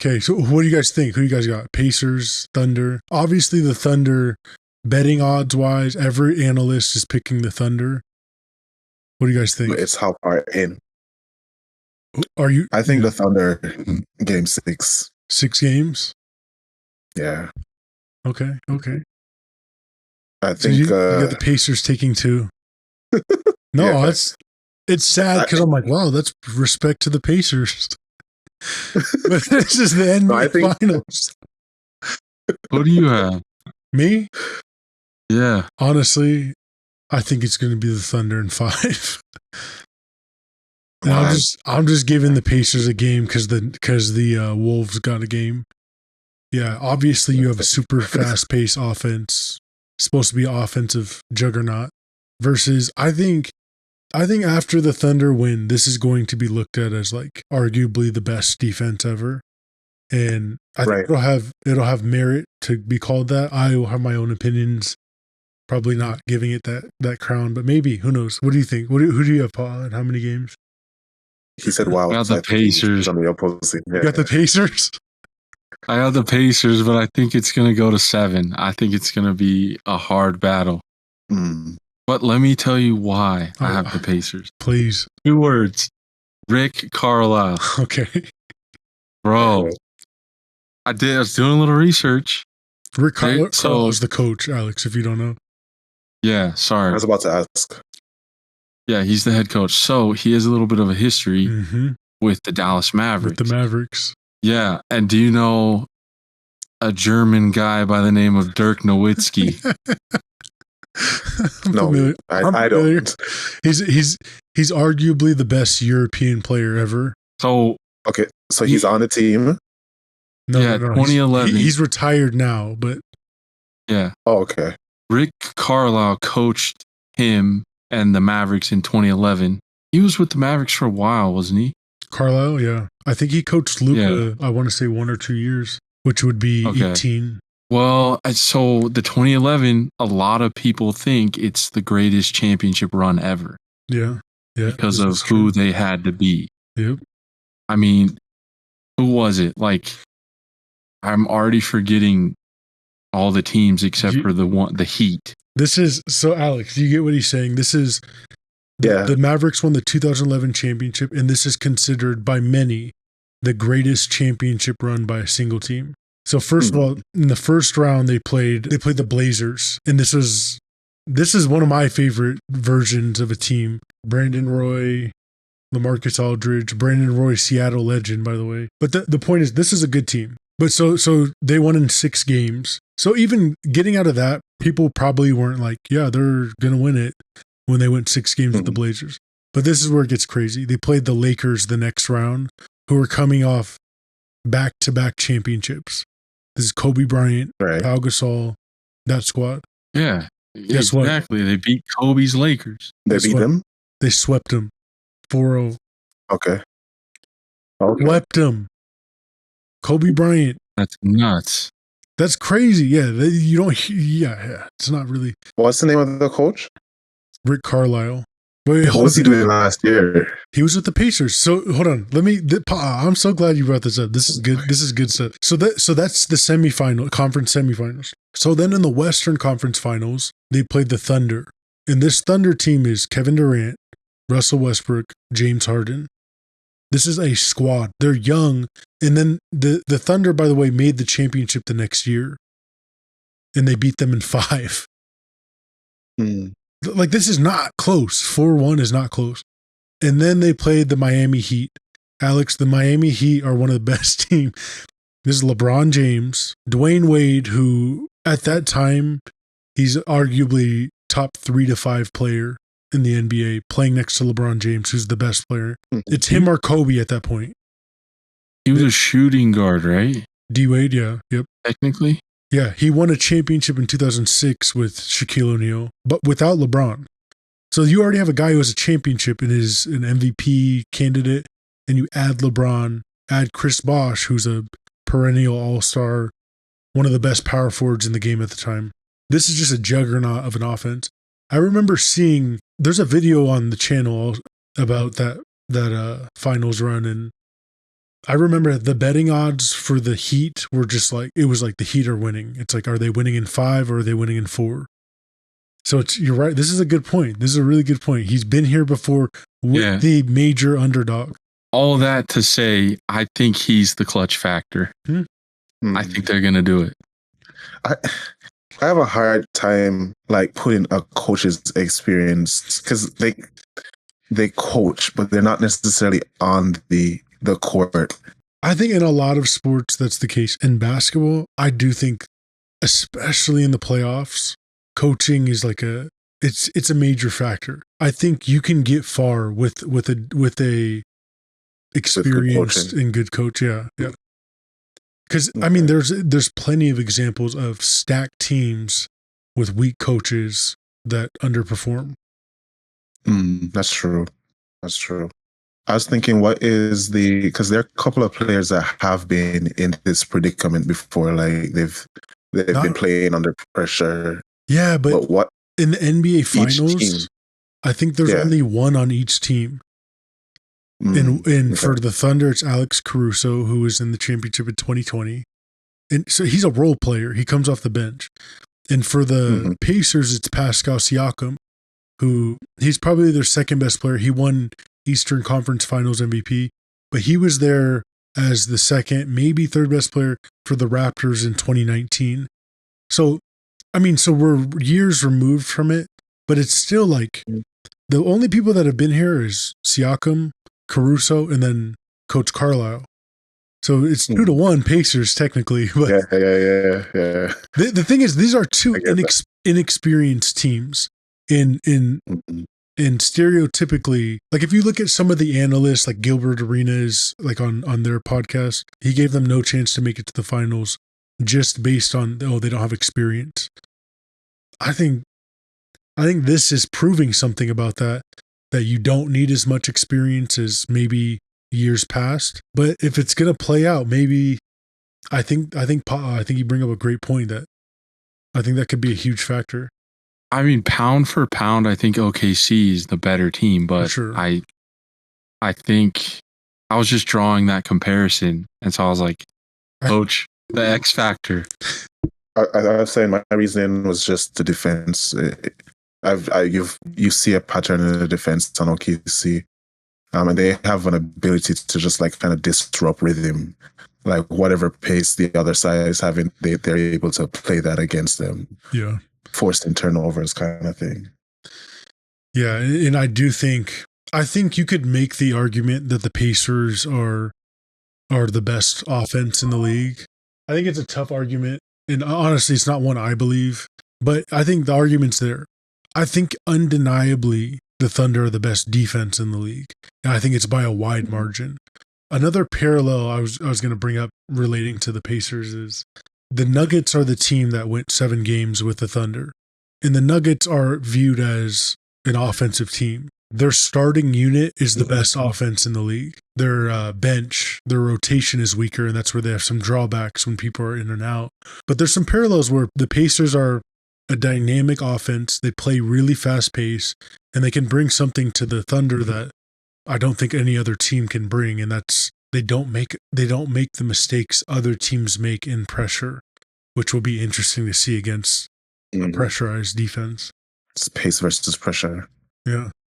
Okay, so what do you guys think? Who you guys got? Pacers, Thunder. Obviously, the Thunder, betting odds wise, every analyst is picking the Thunder. What do you guys think? It's how far in. Are you? I think the Thunder game 6. 6 games? Yeah. Okay. I So think you got the Pacers taking 2. No, yeah. it's sad because I'm like, wow, that's respect to the Pacers. But this is the NBA Finals. Who do you have? Me? Yeah. Honestly, I think it's going to be the Thunder in 5. And I'm just giving the Pacers a game because the Wolves got a game. Yeah, obviously you have a super fast paced offense, supposed to be offensive juggernaut. Versus, I think after the Thunder win, this is going to be looked at as like arguably the best defense ever, and I think it'll have merit to be called that. I will have my own opinions. Probably not giving it that crown, but maybe, who knows? What do you think? Who do you have, Paul, and how many games? He said, "Wow." I got the Pacers. On the opposite. Yeah. You got the Pacers. I got the Pacers, but I think it's going to go to 7. I think it's going to be a hard battle. But let me tell you why I have the Pacers. Please. 2 words. Rick Carlisle. Okay. Bro. I was doing a little research. Rick Carlisle is the coach, Alex, if you don't know. Yeah, sorry. I was about to ask. Yeah, he's the head coach. So he has a little bit of a history with the Dallas Mavericks. With the Mavericks. Yeah. And do you know a German guy by the name of Dirk Nowitzki? No, I don't. He's arguably the best European player ever. So okay, so he's on the team. No, 2011. He's retired now, but yeah. Oh, okay. Rick Carlisle coached him and the Mavericks in 2011. He was with the Mavericks for a while, wasn't he? Carlisle, yeah. I think he coached Luka, I want to say 1 or 2 years, which would be 18. Well, so the 2011, a lot of people think it's the greatest championship run ever. Yeah. Because of who they had to be. Yep. I mean, who was it? Like, I'm already forgetting all the teams except for the Heat. This is, so Alex, do you get what he's saying? This is, the Mavericks won the 2011 championship, and this is considered by many the greatest championship run by a single team. So first of all, in the first round they played the Blazers, and this is one of my favorite versions of a team. Brandon Roy, LaMarcus Aldridge, Brandon Roy, Seattle legend, by the way. But the point is, this is a good team. But so they won in 6 games. So even getting out of that, people probably weren't like, yeah, they're gonna win it when they went 6 games with the Blazers. But this is where it gets crazy. They played the Lakers the next round, who were coming off back-to-back championships. This is Kobe Bryant, Pau Gasol, that squad. Yeah, Guess exactly. They beat Kobe's Lakers. They beat them? They swept them 4-0. Okay. Swept them. Kobe Bryant. That's nuts. That's crazy. Yeah, it's not really. What's the name of the coach? Rick Carlisle. Wait, what was he doing last year? He was with the Pacers. So hold on. I'm so glad you brought this up. This is good. This is good stuff. So that's the conference semifinals. So then in the Western Conference Finals, they played the Thunder. And this Thunder team is Kevin Durant, Russell Westbrook, James Harden. This is a squad. They're young. And then the Thunder, by the way, made the championship the next year. And they beat them in 5. Like, this is not close. 4-1 is not close. And then they played the Miami Heat. Alex, the Miami Heat are one of the best teams. This is LeBron James, Dwayne Wade, who at that time, he's arguably top 3 to 5 player in the NBA, playing next to LeBron James, who's the best player. It's him or Kobe at that point. He was a shooting guard, right? D-Wade, yeah. Yep. Technically? Yeah, he won a championship in 2006 with Shaquille O'Neal, but without LeBron. So you already have a guy who has a championship and is an MVP candidate, and you add LeBron, add Chris Bosh, who's a perennial all-star, one of the best power forwards in the game at the time. This is just a juggernaut of an offense. I remember seeing, there's a video on the channel about that finals run, and I remember the betting odds for the Heat were just like, it was like the Heat are winning. It's like, are they winning in 5 or are they winning in 4? So you're right. This is a good point. This is a really good point. He's been here before with the major underdog. All that to say, I think he's the clutch factor. I think they're going to do it. I have a hard time like putting a coach's experience, because they coach, but they're not necessarily on the court. I think in a lot of sports that's the case. In basketball, I do think, especially in the playoffs, coaching is like it's a major factor. I think you can get far with a experienced and good coach. Yeah. Because I mean, there's plenty of examples of stacked teams with weak coaches that underperform. That's true. I was thinking, because there are a couple of players that have been in this predicament before. Like they've been playing under pressure. Yeah, but what in the NBA Finals, I think there's only one on each team. And for the Thunder, it's Alex Caruso, who was in the championship in 2020. And so he's a role player. He comes off the bench. And for the Pacers, it's Pascal Siakam, who he's probably their second best player. He won Eastern Conference Finals MVP, but he was there as the second, maybe third best player for the Raptors in 2019. So, I mean, so we're years removed from it, but it's still like the only people that have been here is Siakam, Caruso, and then Coach Carlisle. So it's 2-1 Pacers technically. But yeah. The thing is, these are two inexperienced teams. In stereotypically, like if you look at some of the analysts, like Gilbert Arenas, like on their podcast, he gave them no chance to make it to the finals just based on they don't have experience. I think this is proving something about that you don't need as much experience as maybe years past. But if it's gonna play out, maybe I think you bring up a great point that I think that could be a huge factor. I mean, pound for pound, I think OKC is the better team, but sure. I think I was just drawing that comparison, and so I was like, Coach, the X factor. I was saying my reasoning was just the defense. You see a pattern in the defense on OKC, and they have an ability to just like kind of disrupt rhythm, like whatever pace the other side is having, they're able to play that against them. Yeah. Forced in turnovers kind of thing. Yeah, and I think you could make the argument that the Pacers are the best offense in the league. I think it's a tough argument, and honestly, it's not one I believe, but I think the argument's there. I think undeniably the Thunder are the best defense in the league, and I think it's by a wide margin. Another parallel I was going to bring up relating to the Pacers is the Nuggets are the team that went 7 games with the Thunder, and the Nuggets are viewed as an offensive team. Their starting unit is the best offense in the league. Their bench, their rotation is weaker, and that's where they have some drawbacks when people are in and out. But there's some parallels where the Pacers are a dynamic offense. They play really fast pace, and they can bring something to the Thunder that I don't think any other team can bring, and that's they don't make the mistakes other teams make in pressure, which will be interesting to see against a pressurized defense. It's pace versus pressure. Yeah.